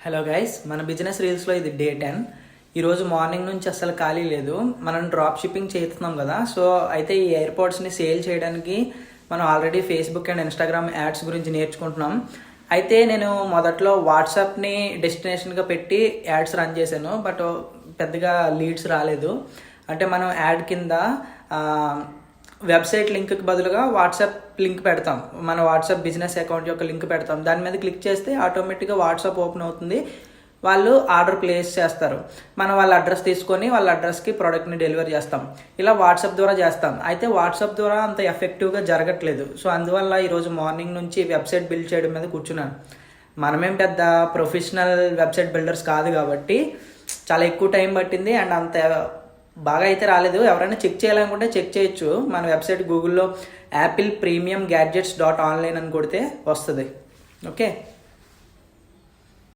Hello guys, మన business రీల్స్లో ఇది డే 10. ఈరోజు మార్నింగ్ నుంచి అసలు ఖాళీ లేదు. మనం డ్రాప్ షిప్పింగ్ చేస్తున్నాం కదా, సో అయితే ఈ ఎయిర్పోర్ట్స్ని సేల్ చేయడానికి మనం already Facebook and Instagram ads గురించి నేర్చుకుంటున్నాం. అయితే నేను మొదట్లో వాట్సాప్ని డెస్టినేషన్గా పెట్టి యాడ్స్ రన్ చేశాను, బట్ పెద్దగా లీడ్స్ రాలేదు. అంటే మనం యాడ్ కింద వెబ్సైట్ లింక్కి బదులుగా వాట్సాప్ లింక్ పెడతాం, మన వాట్సాప్ బిజినెస్ అకౌంట్ యొక్క లింక్ పెడతాం. దాని మీద క్లిక్ చేస్తే ఆటోమేటిక్గా వాట్సాప్ ఓపెన్ అవుతుంది. వాళ్ళు ఆర్డర్ ప్లేస్ చేస్తారు. మనం వాళ్ళ అడ్రస్ తీసుకొని వాళ్ళ అడ్రస్కి ప్రోడక్ట్ని డెలివరీ చేస్తాం. ఇలా వాట్సాప్ ద్వారా చేస్తాం. అయితే వాట్సాప్ ద్వారా అంత ఎఫెక్టివ్గా జరగట్లేదు. సో అందువల్ల ఈరోజు మార్నింగ్ నుంచి వెబ్సైట్ బిల్డ్ చేయడం మీద కూర్చున్నాను. మనమేం పెద్ద ప్రొఫెషనల్ వెబ్సైట్ బిల్డర్స్ కాదు కాబట్టి చాలా ఎక్కువ టైం పట్టింది అండ్ అంత బాగా అయితే రాలేదు. ఎవరైనా చెక్ చేయాలనుకుంటే చెక్ చేయొచ్చు. మన వెబ్సైట్ గూగుల్లో యాపిల్ ప్రీమియం గ్యాడ్జెట్స్ .online అని కొడితే వస్తుంది. ఓకే.